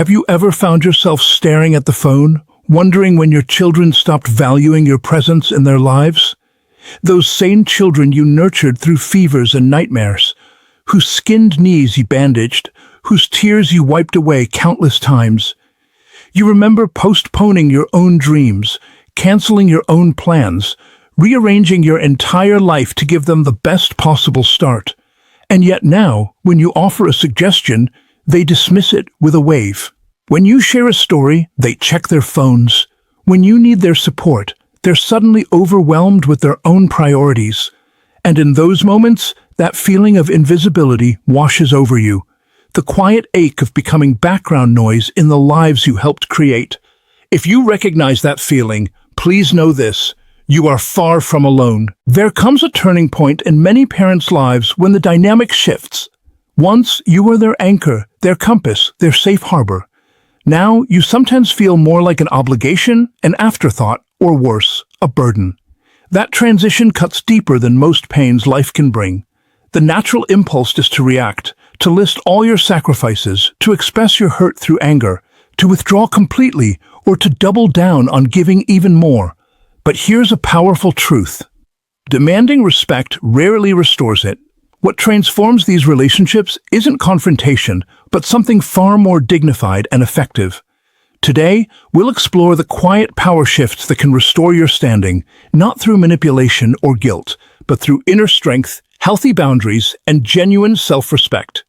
Have you ever found yourself staring at the phone, wondering when your children stopped valuing your presence in their lives? Those same children you nurtured through fevers and nightmares, whose skinned knees you bandaged, whose tears you wiped away countless times. You remember postponing your own dreams, canceling your own plans, rearranging your entire life to give them the best possible start. And yet now, when you offer a suggestion, they dismiss it with a wave. When you share a story, they check their phones. When you need their support, they're suddenly overwhelmed with their own priorities. And in those moments, that feeling of invisibility washes over you. The quiet ache of becoming background noise in the lives you helped create. If you recognize that feeling, please know this: you are far from alone. There comes a turning point in many parents' lives when the dynamic shifts. Once you were their anchor, their compass, their safe harbor. Now you sometimes feel more like an obligation, an afterthought, or worse, a burden. That transition cuts deeper than most pains life can bring. The natural impulse is to react, to list all your sacrifices, to express your hurt through anger, to withdraw completely, or to double down on giving even more. But here's a powerful truth. Demanding respect rarely restores it. What transforms these relationships isn't confrontation, but something far more dignified and effective. Today, we'll explore the quiet power shifts that can restore your standing, not through manipulation or guilt, but through inner strength, healthy boundaries, and genuine self-respect.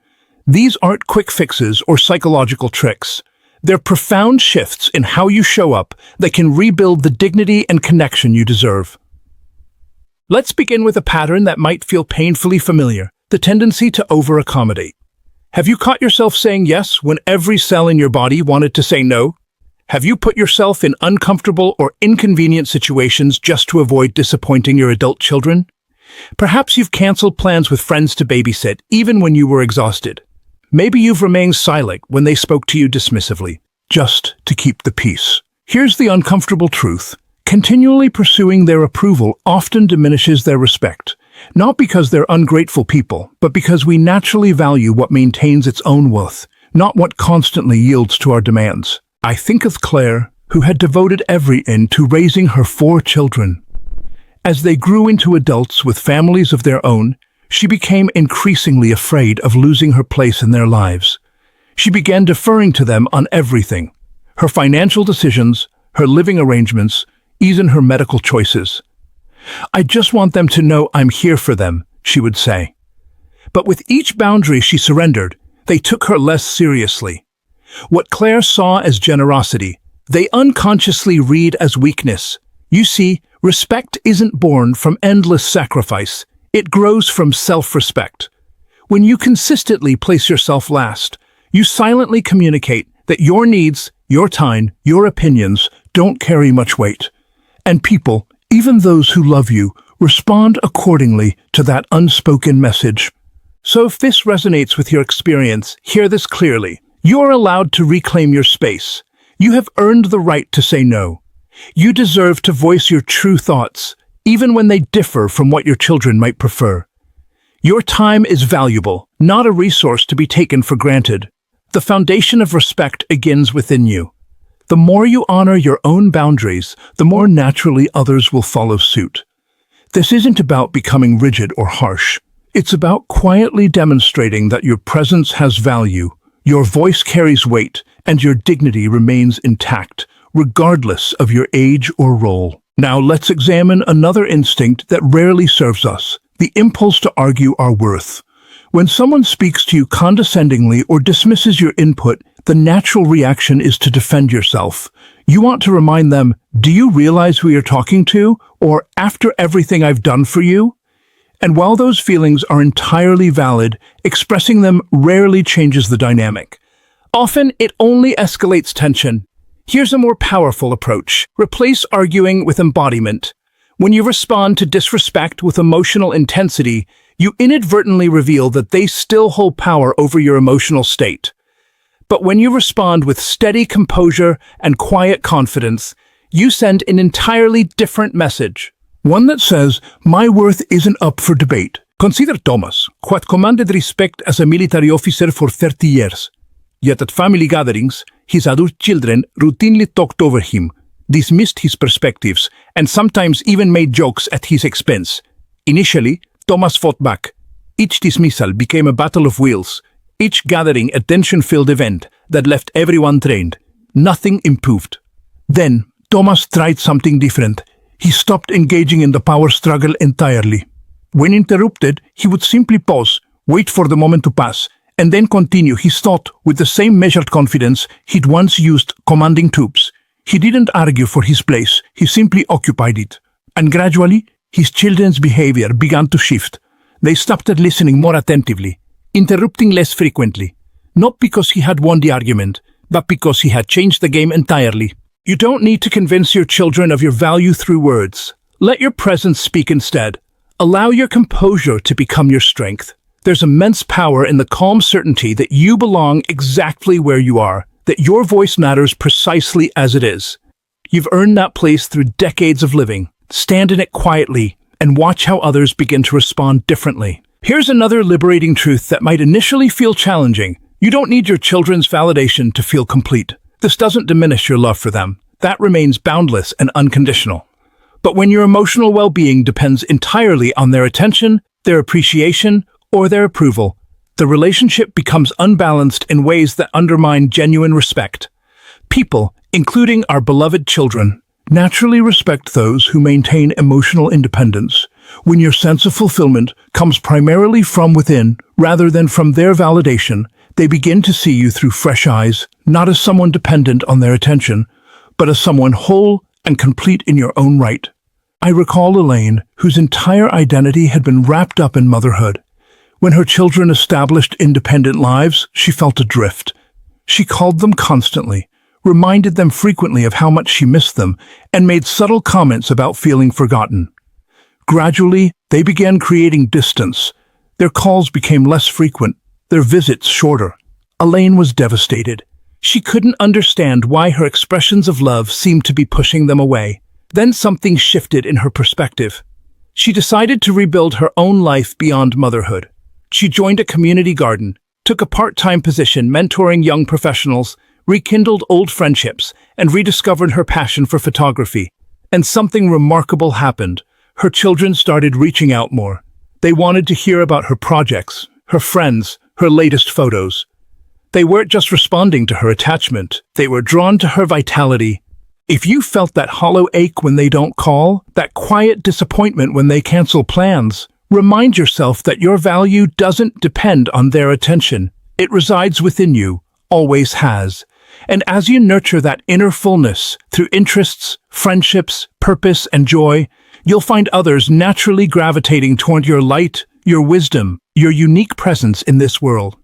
These aren't quick fixes or psychological tricks. They're profound shifts in how you show up that can rebuild the dignity and connection you deserve. Let's begin with a pattern that might feel painfully familiar: the tendency to over-accommodate. Have you caught yourself saying yes when every cell in your body wanted to say no? Have you put yourself in uncomfortable or inconvenient situations just to avoid disappointing your adult children? Perhaps you've canceled plans with friends to babysit, even when you were exhausted. Maybe you've remained silent when they spoke to you dismissively, just to keep the peace. Here's the uncomfortable truth. Continually pursuing their approval often diminishes their respect, not because they're ungrateful people, but because we naturally value what maintains its own worth, not what constantly yields to our demands. I think of Claire, who had devoted every in to raising her 4 children. As they grew into adults with families of their own, she became increasingly afraid of losing her place in their lives. She began deferring to them on everything: her financial decisions, her living arrangements, even her medical choices. "I just want them to know I'm here for them," she would say. But with each boundary she surrendered, they took her less seriously. What Claire saw as generosity, they unconsciously read as weakness. You see, respect isn't born from endless sacrifice. It grows from self-respect. When you consistently place yourself last, you silently communicate that your needs, your time, your opinions don't carry much weight. And people, even those who love you, respond accordingly to that unspoken message. So if this resonates with your experience, hear this clearly. You are allowed to reclaim your space. You have earned the right to say no. You deserve to voice your true thoughts, even when they differ from what your children might prefer. Your time is valuable, not a resource to be taken for granted. The foundation of respect begins within you. The more you honor your own boundaries, the more naturally others will follow suit. This isn't about becoming rigid or harsh. It's about quietly demonstrating that your presence has value, your voice carries weight, and your dignity remains intact, regardless of your age or role. Now let's examine another instinct that rarely serves us: the impulse to argue our worth. When someone speaks to you condescendingly or dismisses your input, the natural reaction is to defend yourself. You want to remind them, "Do you realize who you're talking to?" or "After everything I've done for you?" And while those feelings are entirely valid, expressing them rarely changes the dynamic. Often, it only escalates tension. Here's a more powerful approach. Replace arguing with embodiment. When you respond to disrespect with emotional intensity, you inadvertently reveal that they still hold power over your emotional state. But when you respond with steady composure and quiet confidence, you send an entirely different message. One that says, "My worth isn't up for debate." Consider Thomas, who had commanded respect as a military officer for 30 years. Yet at family gatherings, his adult children routinely talked over him, dismissed his perspectives, and sometimes even made jokes at his expense. Initially, Thomas fought back. Each dismissal became a battle of wills, each gathering a tension-filled event that left everyone drained. Nothing improved. Then, Thomas tried something different. He stopped engaging in the power struggle entirely. When interrupted, he would simply pause, wait for the moment to pass, and then continue his thought with the same measured confidence he'd once used commanding troops. He didn't argue for his place, he simply occupied it. And gradually, his children's behavior began to shift. They started listening more attentively, interrupting less frequently, not because he had won the argument, but because he had changed the game entirely. You don't need to convince your children of your value through words. Let your presence speak instead. Allow your composure to become your strength. There's immense power in the calm certainty that you belong exactly where you are, that your voice matters precisely as it is. You've earned that place through decades of living. Stand in it quietly and watch how others begin to respond differently. Here's another liberating truth that might initially feel challenging. You don't need your children's validation to feel complete. This doesn't diminish your love for them. That remains boundless and unconditional. But when your emotional well-being depends entirely on their attention, their appreciation, or their approval, the relationship becomes unbalanced in ways that undermine genuine respect. People, including our beloved children, naturally respect those who maintain emotional independence. When your sense of fulfillment comes primarily from within, rather than from their validation, they begin to see you through fresh eyes, not as someone dependent on their attention, but as someone whole and complete in your own right. I recall Elaine, whose entire identity had been wrapped up in motherhood. When her children established independent lives, she felt adrift. She called them constantly, reminded them frequently of how much she missed them, and made subtle comments about feeling forgotten. Gradually, they began creating distance. Their calls became less frequent, their visits shorter. Elaine was devastated. She couldn't understand why her expressions of love seemed to be pushing them away. Then something shifted in her perspective. She decided to rebuild her own life beyond motherhood. She joined a community garden, took a part-time position mentoring young professionals, rekindled old friendships, and rediscovered her passion for photography. And something remarkable happened. Her children started reaching out more. They wanted to hear about her projects, her friends, her latest photos. They weren't just responding to her attachment, they were drawn to her vitality. If you felt that hollow ache when they don't call, that quiet disappointment when they cancel plans, remind yourself that your value doesn't depend on their attention. It resides within you, always has. And as you nurture that inner fullness through interests, friendships, purpose, and joy, you'll find others naturally gravitating toward your light, your wisdom, your unique presence in this world.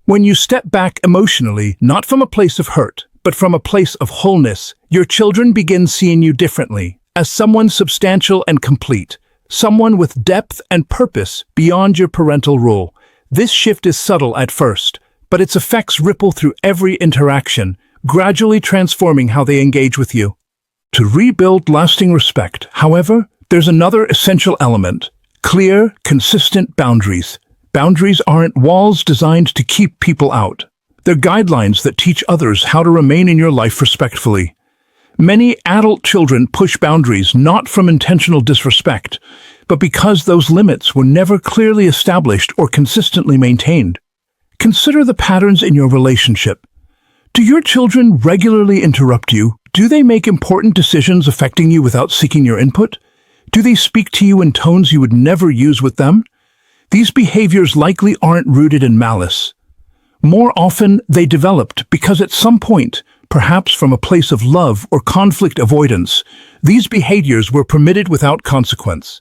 When you step back emotionally, not from a place of hurt, but from a place of wholeness, your children begin seeing you differently, as someone substantial and complete, someone with depth and purpose beyond your parental role. This shift is subtle at first, but its effects ripple through every interaction, gradually transforming how they engage with you. To rebuild lasting respect, however, there's another essential element: clear, consistent boundaries. Boundaries aren't walls designed to keep people out. They're guidelines that teach others how to remain in your life respectfully. Many adult children push boundaries not from intentional disrespect, but because those limits were never clearly established or consistently maintained. Consider the patterns in your relationship. Do your children regularly interrupt you? Do they make important decisions affecting you without seeking your input? Do they speak to you in tones you would never use with them? These behaviors likely aren't rooted in malice. More often, they developed because at some point, perhaps from a place of love or conflict avoidance, these behaviors were permitted without consequence.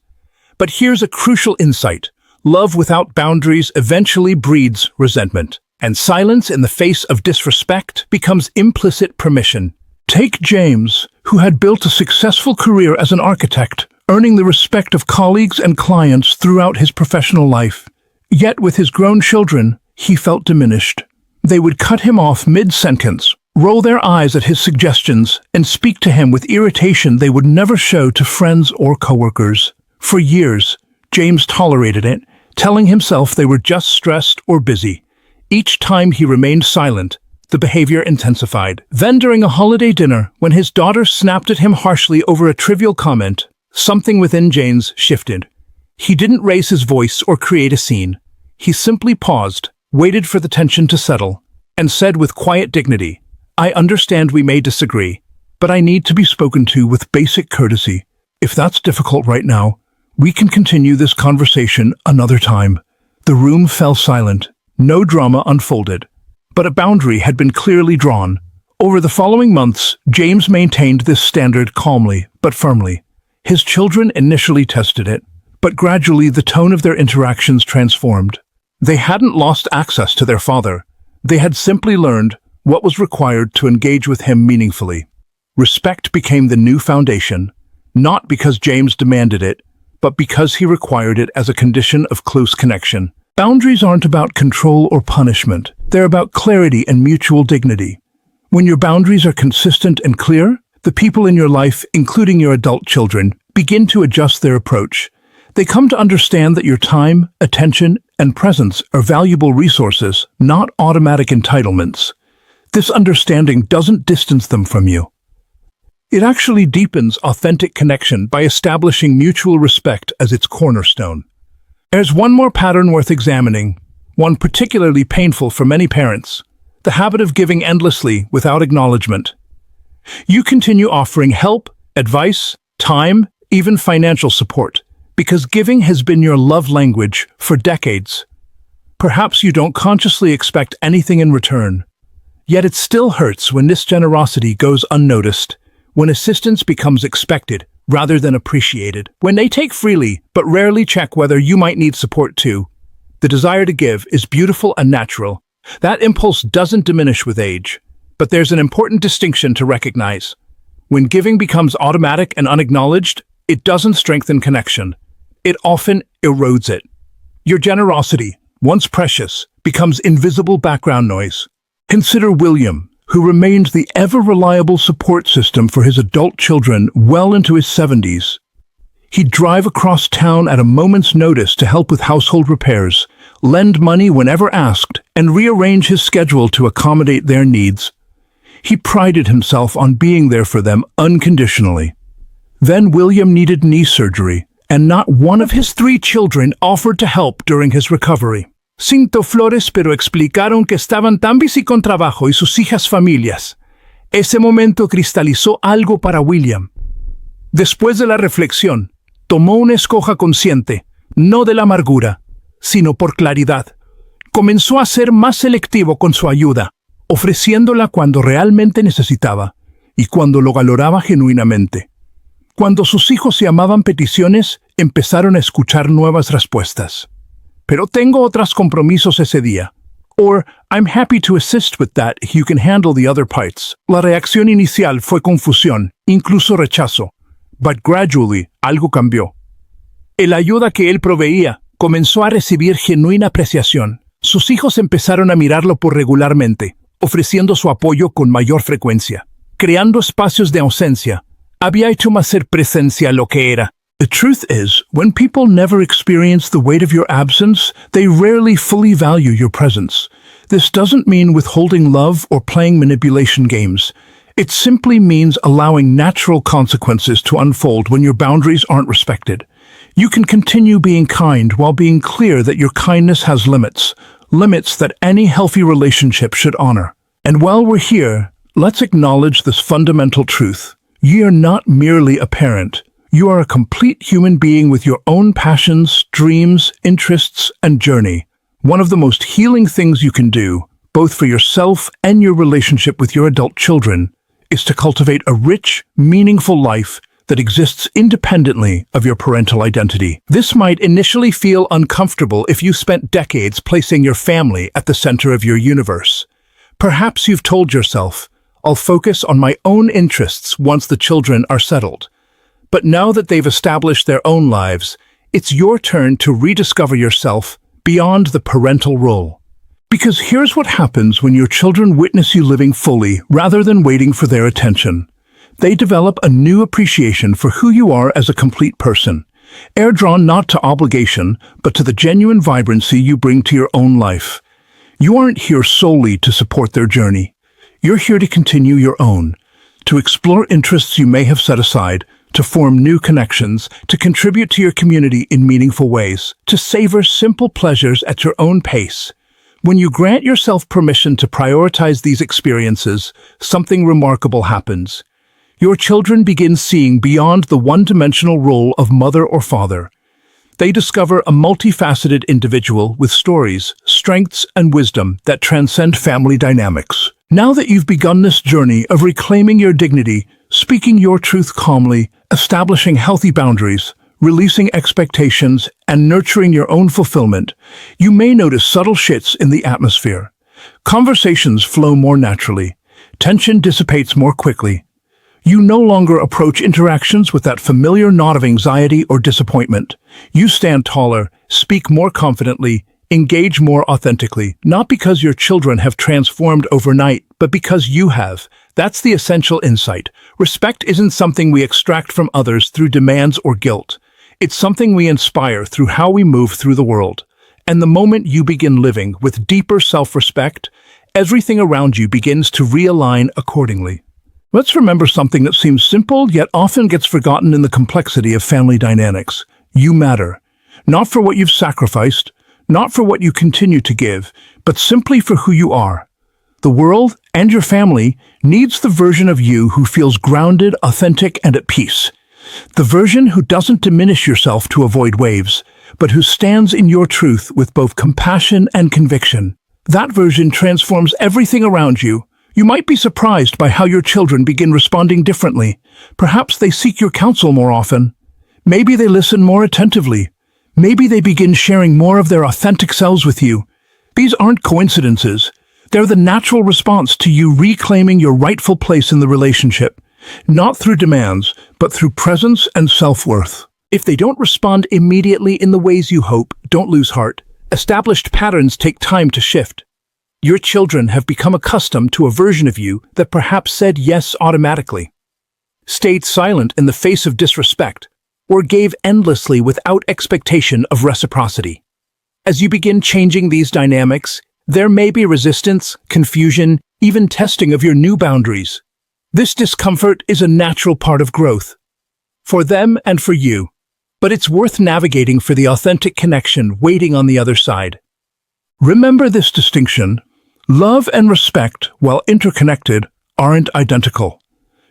But here's a crucial insight: love without boundaries eventually breeds resentment, and silence in the face of disrespect becomes implicit permission. Take James, who had built a successful career as an architect, earning the respect of colleagues and clients throughout his professional life. Yet with his grown children, he felt diminished. They would cut him off mid-sentence, roll their eyes at his suggestions, and speak to him with irritation they would never show to friends or coworkers. For years, James tolerated it, telling himself they were just stressed or busy. Each time he remained silent, the behavior intensified. Then during a holiday dinner, when his daughter snapped at him harshly over a trivial comment, something within James shifted. He didn't raise his voice or create a scene. He simply paused, waited for the tension to settle, and said with quiet dignity, "I understand we may disagree, but I need to be spoken to with basic courtesy. If that's difficult right now, we can continue this conversation another time." The room fell silent. No drama unfolded. But a boundary had been clearly drawn. Over the following months, James maintained this standard calmly but firmly. His children initially tested it, but gradually the tone of their interactions transformed. They hadn't lost access to their father. They had simply learned what was required to engage with him meaningfully. Respect became the new foundation, not because James demanded it, but because he required it as a condition of close connection. Boundaries aren't about control or punishment. They're about clarity and mutual dignity. When your boundaries are consistent and clear, the people in your life, including your adult children, begin to adjust their approach. They come to understand that your time, attention, and presence are valuable resources, not automatic entitlements. This understanding doesn't distance them from you. It actually deepens authentic connection by establishing mutual respect as its cornerstone. There's one more pattern worth examining, one particularly painful for many parents: the habit of giving endlessly without acknowledgement. You continue offering help, advice, time, even financial support, because giving has been your love language for decades. Perhaps you don't consciously expect anything in return. Yet it still hurts when this generosity goes unnoticed, when assistance becomes expected rather than appreciated, when they take freely but rarely check whether you might need support too. The desire to give is beautiful and natural. That impulse doesn't diminish with age, but there's an important distinction to recognize. When giving becomes automatic and unacknowledged, it doesn't strengthen connection. It often erodes it. Your generosity, once precious, becomes invisible background noise. Consider William, who remained the ever-reliable support system for his adult children well into his 70s. He'd drive across town at a moment's notice to help with household repairs, lend money whenever asked, and rearrange his schedule to accommodate their needs. He prided himself on being there for them unconditionally. Then William needed knee surgery, and not one of his 3 children offered to help during his recovery. Cinco flores, pero explicaron que estaban tan busy con trabajo y sus hijas familias. Ese momento cristalizó algo para William. Después de la reflexión, tomó una escoja consciente, no de la amargura, sino por claridad. Comenzó a ser más selectivo con su ayuda, ofreciéndola cuando realmente necesitaba y cuando lo valoraba genuinamente. Cuando sus hijos llamaban peticiones, empezaron a escuchar nuevas respuestas. Pero tengo otros compromisos ese día. Or, I'm happy to assist with that if you can handle the other parts. La reacción inicial fue confusión, incluso rechazo. But gradually, algo cambió. La ayuda que él proveía comenzó a recibir genuina apreciación. Sus hijos empezaron a mirarlo por regularmente, ofreciendo su apoyo con mayor frecuencia. Creando espacios de ausencia, había hecho más ser presencia lo que era. The truth is, when people never experience the weight of your absence, they rarely fully value your presence. This doesn't mean withholding love or playing manipulation games. It simply means allowing natural consequences to unfold when your boundaries aren't respected. You can continue being kind while being clear that your kindness has limits, limits that any healthy relationship should honor. And while we're here, let's acknowledge this fundamental truth. You are not merely a parent. You are a complete human being with your own passions, dreams, interests, and journey. One of the most healing things you can do, both for yourself and your relationship with your adult children, is to cultivate a rich, meaningful life that exists independently of your parental identity. This might initially feel uncomfortable if you spent decades placing your family at the center of your universe. Perhaps you've told yourself, I'll focus on my own interests once the children are settled. But now that they've established their own lives, it's your turn to rediscover yourself beyond the parental role. Because here's what happens when your children witness you living fully rather than waiting for their attention. They develop a new appreciation for who you are as a complete person, drawn not to obligation, but to the genuine vibrancy you bring to your own life. You aren't here solely to support their journey. You're here to continue your own, to explore interests you may have set aside, to form new connections, to contribute to your community in meaningful ways, to savor simple pleasures at your own pace. When you grant yourself permission to prioritize these experiences, something remarkable happens. Your children begin seeing beyond the one-dimensional role of mother or father. They discover a multifaceted individual with stories, strengths, and wisdom that transcend family dynamics. Now that you've begun this journey of reclaiming your dignity, speaking your truth calmly, establishing healthy boundaries, releasing expectations, and nurturing your own fulfillment, you may notice subtle shifts in the atmosphere. Conversations flow more naturally. Tension dissipates more quickly. You no longer approach interactions with that familiar knot of anxiety or disappointment. You stand taller, speak more confidently, engage more authentically, not because your children have transformed overnight, but because you have. That's the essential insight. Respect isn't something we extract from others through demands or guilt. It's something we inspire through how we move through the world. And the moment you begin living with deeper self-respect, everything around you begins to realign accordingly. Let's remember something that seems simple yet often gets forgotten in the complexity of family dynamics. You matter. Not for what you've sacrificed, not for what you continue to give, but simply for who you are. The world and your family needs the version of you who feels grounded, authentic, and at peace. The version who doesn't diminish yourself to avoid waves, but who stands in your truth with both compassion and conviction. That version transforms everything around you. You might be surprised by how your children begin responding differently. Perhaps they seek your counsel more often. Maybe they listen more attentively. Maybe they begin sharing more of their authentic selves with you. These aren't coincidences. They're the natural response to you reclaiming your rightful place in the relationship, not through demands, but through presence and self-worth. If they don't respond immediately in the ways you hope, don't lose heart. Established patterns take time to shift. Your children have become accustomed to a version of you that perhaps said yes automatically, stayed silent in the face of disrespect, or gave endlessly without expectation of reciprocity. As you begin changing these dynamics, there may be resistance, confusion, even testing of your new boundaries. This discomfort is a natural part of growth, for them and for you, but it's worth navigating for the authentic connection waiting on the other side. Remember this distinction. Love and respect, while interconnected, aren't identical.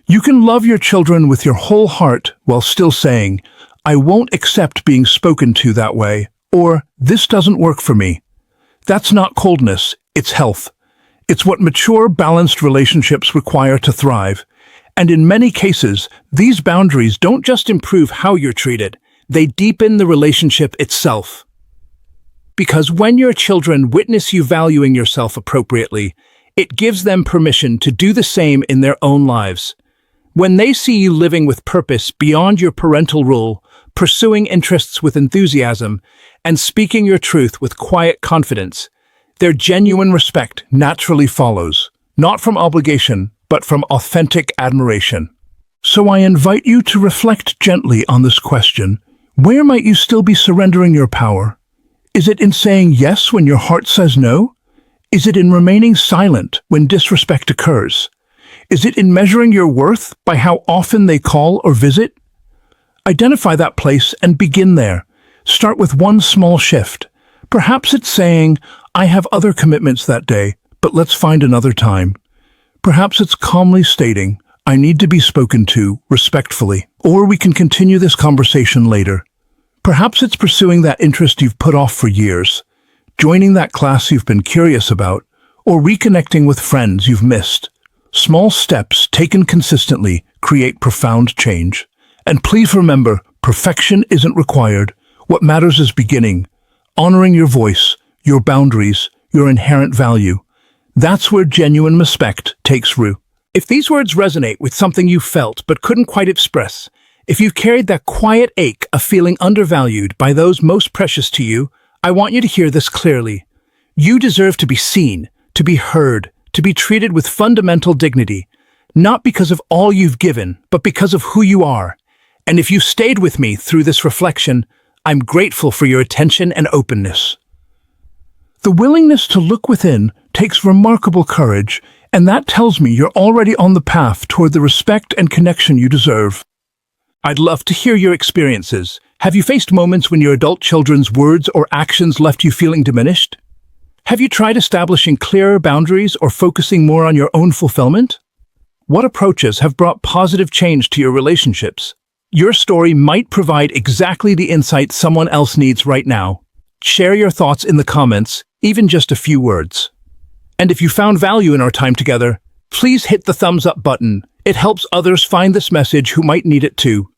You can love your children with your whole heart while still saying, "I won't accept being spoken to that way," or "this doesn't work for me." That's not coldness, it's health. It's what mature, balanced relationships require to thrive. And in many cases, these boundaries don't just improve how you're treated, they deepen the relationship itself. Because when your children witness you valuing yourself appropriately, it gives them permission to do the same in their own lives. When they see you living with purpose beyond your parental rule, pursuing interests with enthusiasm, and speaking your truth with quiet confidence, their genuine respect naturally follows, not from obligation, but from authentic admiration. So I invite you to reflect gently on this question. Where might you still be surrendering your power? Is it in saying yes when your heart says no? Is it in remaining silent when disrespect occurs? Is it in measuring your worth by how often they call or visit? Identify that place and begin there. Start with one small shift. Perhaps it's saying, "I have other commitments that day, but let's find another time." Perhaps it's calmly stating, "I need to be spoken to respectfully," or "we can continue this conversation later." Perhaps it's pursuing that interest you've put off for years, joining that class you've been curious about, or reconnecting with friends you've missed. Small steps taken consistently create profound change. And please remember, perfection isn't required. What matters is beginning, honoring your voice, your boundaries, your inherent value. That's where genuine respect takes root. If these words resonate with something you felt but couldn't quite express, if you've carried that quiet ache of feeling undervalued by those most precious to you, I want you to hear this clearly. You deserve to be seen, to be heard, to be treated with fundamental dignity, not because of all you've given, but because of who you are. And if you stayed with me through this reflection, I'm grateful for your attention and openness. The willingness to look within takes remarkable courage, And that tells me you're already on the path toward the respect and connection you deserve. I'd love to hear your experiences. Have you faced moments when your adult children's words or actions left you feeling diminished? Have you tried establishing clearer boundaries or focusing more on your own fulfillment? What approaches have brought positive change to your relationships? Your story might provide exactly the insight someone else needs right now. Share your thoughts in the comments, even just a few words. And if you found value in our time together, please hit the thumbs up button. It helps others find this message who might need it too.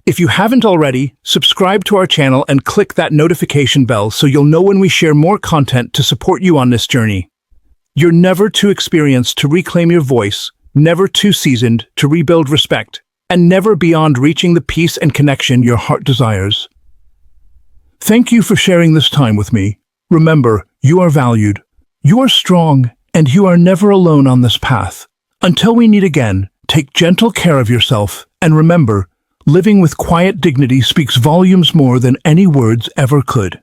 If you haven't already, subscribe to our channel and click that notification bell so you'll know when we share more content to support you on this journey. You're never too experienced to reclaim your voice, never too seasoned to rebuild respect, and never beyond reaching the peace and connection your heart desires. Thank you for sharing this time with me. Remember, you are valued, you are strong, and you are never alone on this path. Until we meet again, take gentle care of yourself, and remember, living with quiet dignity speaks volumes more than any words ever could.